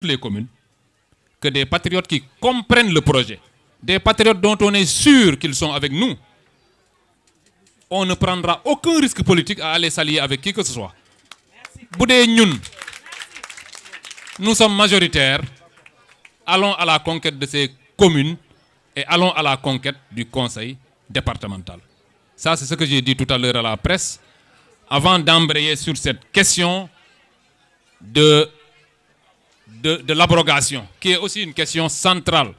les communes que des patriotes qui comprennent le projet, des patriotes dont on est sûr qu'ils sont avec nous. On ne prendra aucun risque politique à aller s'allier avec qui que ce soit. Boudé ñun, nous sommes majoritaires, allons à la conquête de ces communes et allons à la conquête du conseil départemental. Ça, c'est ce que j'ai dit tout à l'heure à la presse, avant d'embrayer sur cette question de l'abrogation, qui est aussi une question centrale,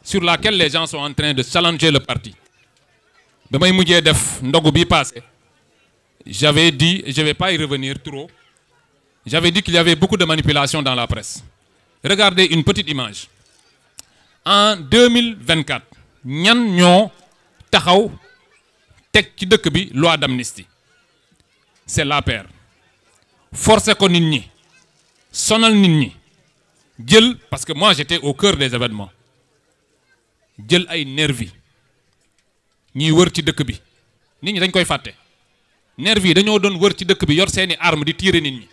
sur laquelle les gens sont en train de challenger le parti. J'avais dit, et je ne vais pas y revenir trop, j'avais dit qu'il y avait beaucoup de manipulation dans la presse. Regardez une petite image. En 2024, ñan ñoo taxaw tek ci dëkk bi loi d'amnistie. C'est l'APR. Forcé ko nit ñi, sonal nit ñi, jël, parce que moi j'étais au cœur des événements, jël ay nervi ñiy wër ci dëkk bi nit ñi dañ koy fàtte. Nervi dañoo doon wër ci dëkk bi yor seeni arme di tirer nit ñi.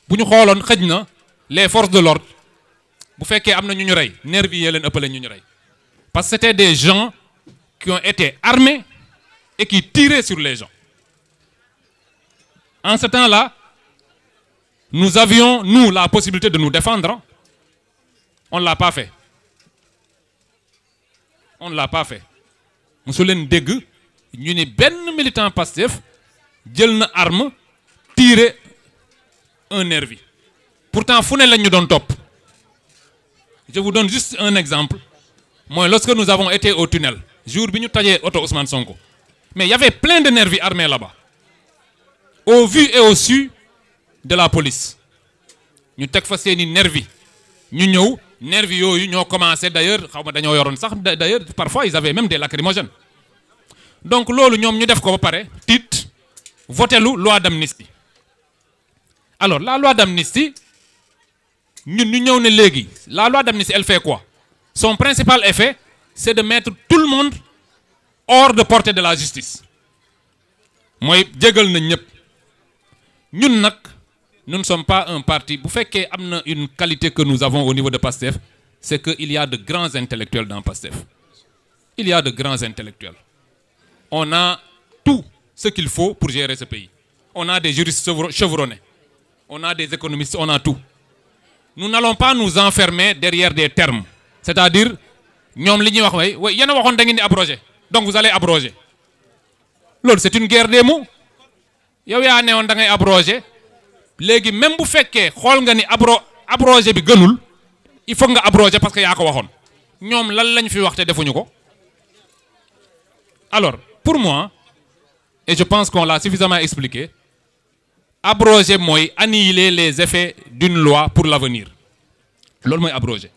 Bu ñu xooloon xëj na les forces de l'ordre bu fekkee am na ñu ñu rey nervi yee leen ëppale ñu ñu rey, parce que c'était des gens qui ont été armés et qui tiraient sur les gens. En ce temps-là, nous avions, nous, la possibilité de nous défendre. On ne l'a pas fait. On ne l'a pas fait. Monsieur leen dégg ñu ne benn militant Pastef jël na arme tirer un nervi. Pourtant fu ne lañ ñu doon topp. Je vous donne juste un exemple. Moi, lorsque nous avons été au tunnel, jour bi ñu tajee auto Ousmane Sonko, mais il y avait plein de nervis armés là-bas, au vu et au su de la police. Ñu teg fa seeni nervis ñu ñëw nervis yooyu ñoo commencé d'ailleurs xaw ma dañoo yoroon sax d'ailleurs parfois ils avaient même des lacrymogènes. Donc loolu ñoom ñu def ko ba pare tiit votelu loi d'amnistie. Alors la loi d'amnistie ñun ñu ñëw ne léegi la loi d'amnistie elle fait quoi? Son principal effet c'est de mettre tout le monde hors de portée de la justice. Mooy jégal na ñëpp. Ñun nag nous ne sommes pas un parti. Bu fekkee am na une qualité que nous avons au niveau de PASTEF, c'est qu'il y a de grands intellectuels dans PASTEF. Il y a de grands intellectuels. On a tout ce qu'il faut pour gérer ce pays. On a des juristes chevronnés. On a des économistes, on a tout. Nous n'allons pas nous enfermer derrière des termes. C'est-à-dire, ñoom li ñuy wax way yéen a waxoon da ngeen di abroger, donc vous allez abroger. Loolu c'est une guerre des mots. Yow yaa ne woon da ngay abroger. Léegi même bu fekkee xool nga ni abroger bi gënul, il faut nga abroger parce que yaa ko waxoon. Ñoom lan lañ fi wax te defuñu ko. Alors, pour moi, et je pense qu'on l'a suffisamment expliqué, abroger mooy annihiler les effets d'une loi pour l'avenir. Loolu mooy abroger.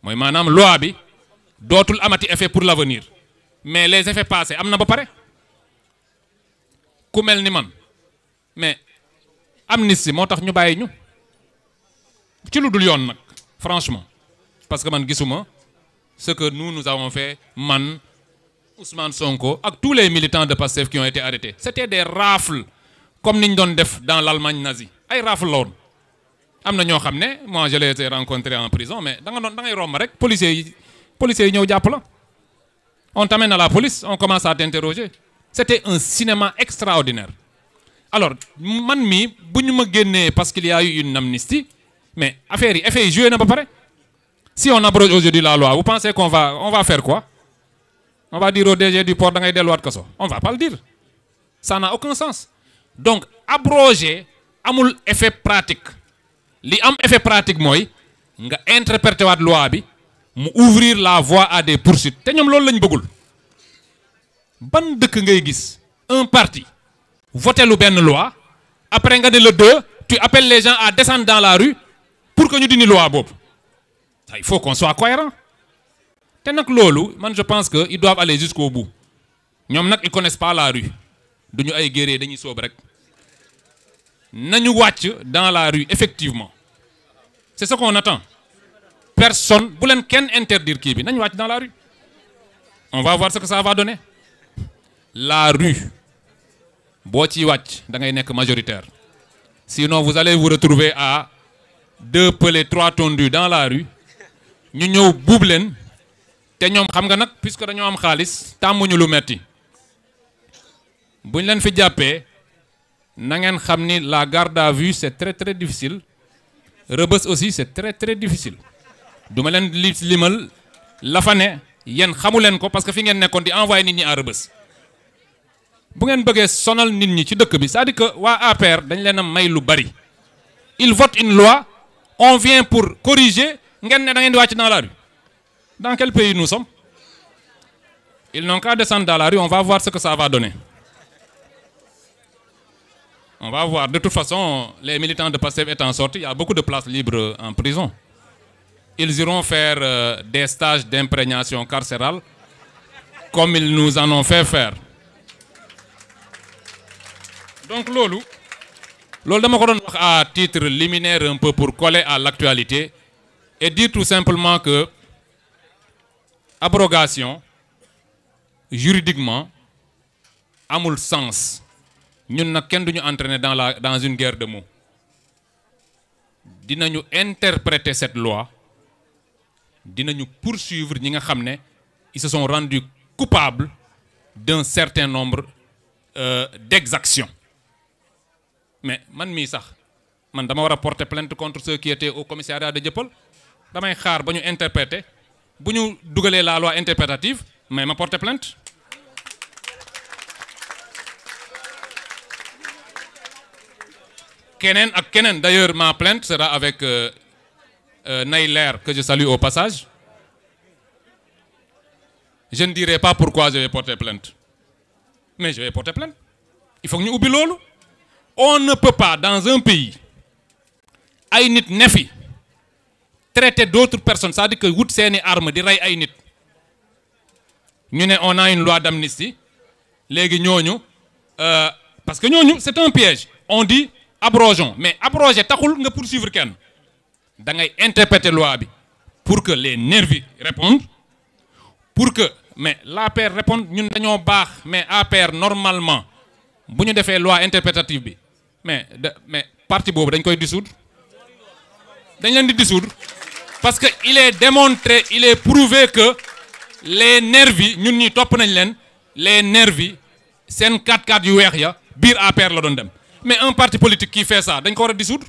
Mooy maanaam loi bi dootul amati effet pour l'avenir. Mais les effets passés am na ba pare. Ku mel ni man mais amnistie moo tax ñu bàyyi ñu ci lu dul yoon nag franchement, parce que man gisuma ce que nous avons fait, man, Ousmane Sonko ak tous les militants de PASTEF qui ont été arrêtés. C'était des rafles comme niñ doon def dans l'Allemagne nazie. Ay rafles la woon. Am na ñoo xam ne moi je les ai rencontrés en prison, mais da ngay romb rek policiers yi ñëw jàpp la. On t'amène à la police, on commence à t'interroger. C'était un cinéma extraordinaire. Alors, man mi bu ñu ma génnee parce qu'il y a eu une amnistie, mais affaire yi effet yi joué na ba pare. Si on abroge aujourd'hui la loi, vous pensez qu'on va faire quoi? On va dire au DG du port da ngay delluwaat kaso. On va pas le dire. Ça n'a aucun sens. Donc abroger amul effet pratique. Li am effet pratique mooy nga interpréter waat loi bi mu ouvrir la voie à des poursuites. Te ñoom loolu lañ bëggul. Ban dëkk ngay gis un parti voter lu benn loi après nga ne le 2 tu appelles les gens à descendre dans la rue pour que ñu dindi loi boobu. Il faut qu'on soit cohérent. Te nag loolu man je pense que ils doivent aller jusqu'au bout. Ñoom nag ils connaissent pas la rue. Duñu ay guerrier dañuy soob rek. Nañu wàcc dans la rue effectivement. C'est ce qu'on attend. Personne bu leen kenn interdire kii bi nañu wàcc dans la rue. On va voir ce que ça va donner. La rue boo ciy wàcc da ngay nekk majoritaire. Sinon, vous allez vous retrouver à 2 pelés, 3 tondus dans la rue. Nous ñëw buub leen te ñoom xam nga nag puisque dañoo am xaalis tàmmuñu lu metti buñ leen fi jàppee na ngeen xam ni la garde à vue c'est très difficile. Rebeuss aussi c'est très difficile. duma leen limal la fa ne yéen xamu leen ko parce que fi ngeen nekkoon di envoyer nit ñi à Rebeuss. bu ngeen bëggee sonal nit ñi ci dëkk bi c'est-à-dire que waa APR dañ leen a may lu bari. Ils votent une loi, on vient pour corriger, ngeen ne da ngeen di wàcc dans la rue. Dans quel pays nous sommes? Ils n'ont qu'à descendre dans la rue, on va voir ce que ça va donner. On va voir. De toute façon, les militants de Pastef étant sortis, il y a beaucoup de places libres en prison. Ils iront faire des stages d'imprégnation carcérale comme ils nous en ont fait faire. Donc loolu dama ko doon wax à titre liminaire un peu pour coller à l'actualité et dire tout simplement que abrogation juridiquement amul sens. Ñun nag kenn duñu entraîner dans une guerre de mots. Dinañu interpréter cette loi, dinañu poursuivre ñi nga xam ne ils se sont rendus coupables d'un certain nombre d'exactions. Mais man mii sax man dama war a porter plainte contre ceux qui étaient au commissariat de Dieuppeul damay xaar ba ñu interpréter bu ñu dugalee la loi interprétative mais ma porter plainte. Keneen ak keneen d'ailleurs ma plainte sera avec Nayler que je salue au passage. Je ne dirai pas pourquoi je vais porter plainte mais je vais porter plainte. Il faut que ñu ubbi loolu. On ne peut pas dans un pays ay nit ne fi traiter d'autres personnes c'est-à-dire que wut seeni arme di rey ay nit ñu ne on a une loi d'amnistie léegi ñooñu parce que ñooñu c'est un piège. On dit abrogeons mais abroger taxul nga poursuivre kenn da ngay interpréter loi bi pour que les nervis répondent pour que mais l'APR répondre ñun dañoo baax mais APR normalement bu ñu defee loi interprétative bi mais parti boobu dañ koy dissoudre dañ leen di dissoudre parce que il est démontré il est prouvé que les nervis ñun ñi topp nañ leen les nervis seen 4x4 yu weex ya biir APR la doon dem mais un parti politique qui fait ça dañ ko war a dissoudre.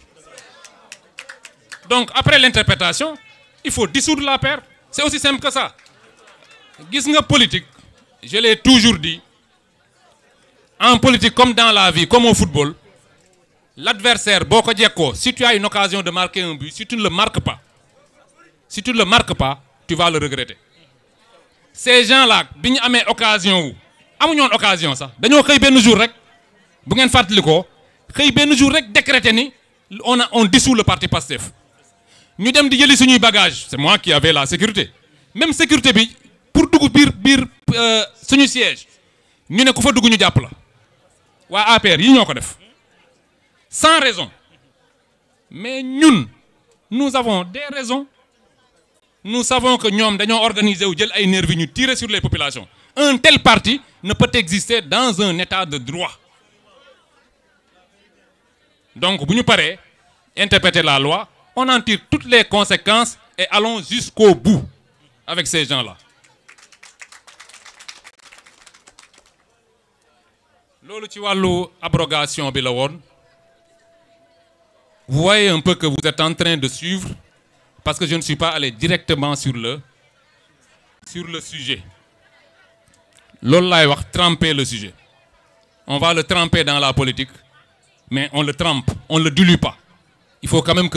Donc après l'interprétation il faut dissoudre l'APR c'est aussi simple que ça. Gis nga politique je l'ai toujours dit en politique comme dans la vie comme au football l'adversaire boo ko jekkoo si tu as une occasion de marquer un but si tu ne le marques pas tu vas le regretter. Ces gens-là bi ñu amee occasion wu amuñoon occasion sax dañoo xëy benn jour rek bu ngeen fàttalikoo xëy benn jour rek décréter ni on dissout le parti Pastef ñu dem di jëli suñuy bagage c'est moi qui avais la sécurité même sécurité bi pour dugg biir suñu siège ñu ne ku fa dugg ñu jàpp la waa APR yi ñoo ko def sans raison mais ñun nous avons des raisons. Nous savons que ñoom dañoo organiser wu jël ay nervis ñu tirer sur les populations. Un tel parti ne peut exister dans un état de droit. Donc bu ñu paree interpréter la loi on en tire toutes les conséquences et allons jusqu'au bout avec ces gens-là. Loolu ci wàllu abrogation bi la woon. Vous voyez un peu que vous êtes en train de suivre parce que je ne suis pas allé directement sur le sujet. Loolu laay wax tremper le sujet. On va le tremper dans la politique mais on le trempe, on le dilue pas. Il faut quand même que